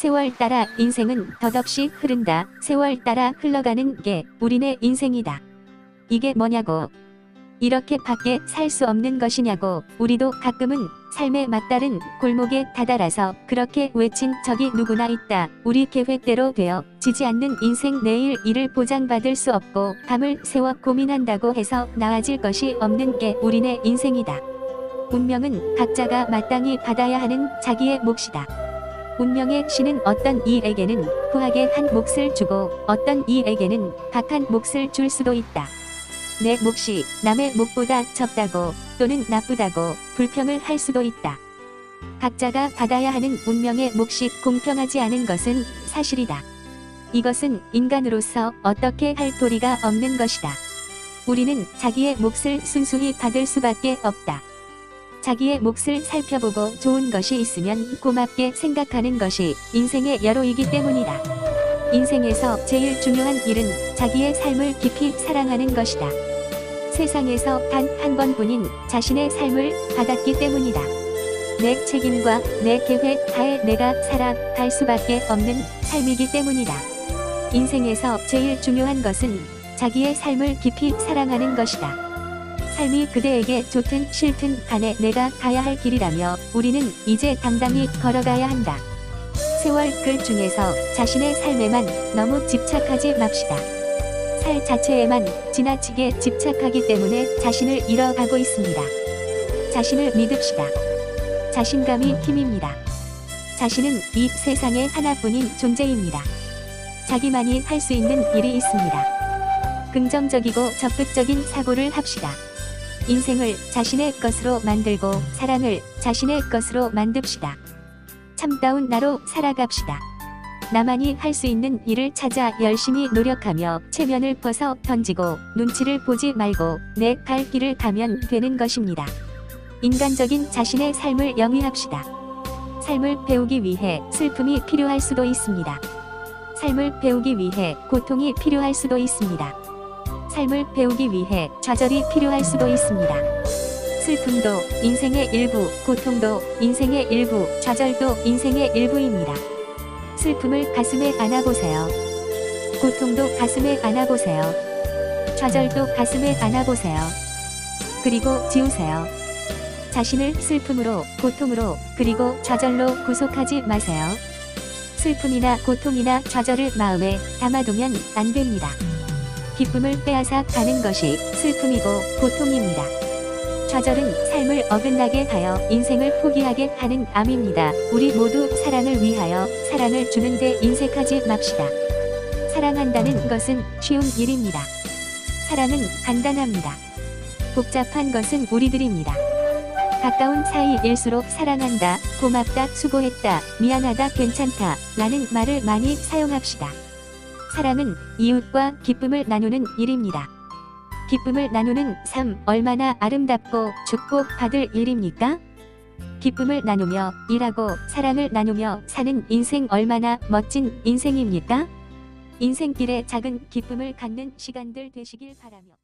세월 따라 인생은 덧없이 흐른다. 세월 따라 흘러가는 게 우리네 인생이다. 이게 뭐냐고. 이렇게 밖에 살 수 없는 것이냐고. 우리도 가끔은 삶에 막다른 골목에 다다라서 그렇게 외친 적이 누구나 있다. 우리 계획대로 되어 지지 않는 인생, 내일 일을 보장받을 수 없고 밤을 새워 고민한다고 해서 나아질 것이 없는 게 우리네 인생이다. 운명은 각자가 마땅히 받아야 하는 자기의 몫이다. 운명의 신은 어떤 이에게는 후하게 한 몫을 주고 어떤 이에게는 박한 몫을 줄 수도 있다. 내 몫이 남의 몫보다 적다고 또는 나쁘다고 불평을 할 수도 있다. 각자가 받아야 하는 운명의 몫이 공평하지 않은 것은 사실이다. 이것은 인간으로서 어떻게 할 도리가 없는 것이다. 우리는 자기의 몫을 순수히 받을 수밖에 없다. 자기의 몫을 살펴보고 좋은 것이 있으면 고맙게 생각하는 것이 인생의 여로이기 때문이다. 인생에서 제일 중요한 일은 자기의 삶을 깊이 사랑하는 것이다. 세상에서 단 한 번뿐인 자신의 삶을 받았기 때문이다. 내 책임과 내 계획 하에 내가 살아갈 수밖에 없는 삶이기 때문이다. 인생에서 제일 중요한 것은 자기의 삶을 깊이 사랑하는 것이다. 삶이 그대에게 좋든 싫든 간에 내가 가야 할 길이라며 우리는 이제 당당히 걸어가야 한다. 세월 글 중에서 자신의 삶에만 너무 집착하지 맙시다. 살 자체에만 지나치게 집착하기 때문에 자신을 잃어가고 있습니다. 자신을 믿읍시다. 자신감이 힘입니다. 자신은 이 세상에 하나뿐인 존재입니다. 자기만이 할 수 있는 일이 있습니다. 긍정적이고 적극적인 사고를 합시다. 인생을 자신의 것으로 만들고 사랑을 자신의 것으로 만듭시다. 참다운 나로 살아갑시다. 나만이 할 수 있는 일을 찾아 열심히 노력하며 체면을 벗어 던지고 눈치를 보지 말고 내 갈 길을 가면 되는 것입니다. 인간적인 자신의 삶을 영위합시다. 삶을 배우기 위해 슬픔이 필요할 수도 있습니다. 삶을 배우기 위해 고통이 필요할 수도 있습니다. 삶을 배우기 위해 좌절이 필요할 수도 있습니다. 슬픔도 인생의 일부, 고통도 인생의 일부, 좌절도 인생의 일부입니다. 슬픔을 가슴에 안아보세요. 고통도 가슴에 안아보세요. 좌절도 가슴에 안아보세요. 그리고 지우세요. 자신을 슬픔으로, 고통으로, 그리고 좌절로 구속하지 마세요. 슬픔이나 고통이나 좌절을 마음에 담아두면 안 됩니다. 기쁨을 빼앗아 가는 것이 슬픔이고 고통입니다. 좌절은 삶을 어긋나게 하여 인생을 포기하게 하는 암입니다. 우리 모두 사랑을 위하여 사랑을 주는데 인색하지 맙시다. 사랑한다는 것은 쉬운 일입니다. 사랑은 간단합니다. 복잡한 것은 우리들입니다. 가까운 사이일수록 사랑한다, 고맙다, 수고했다, 미안하다, 괜찮다 라는 말을 많이 사용합시다. 사랑은 이웃과 기쁨을 나누는 일입니다. 기쁨을 나누는 삶 얼마나 아름답고 축복받을 일입니까? 기쁨을 나누며 일하고 사랑을 나누며 사는 인생 얼마나 멋진 인생입니까? 인생길에 작은 기쁨을 갖는 시간들 되시길 바라며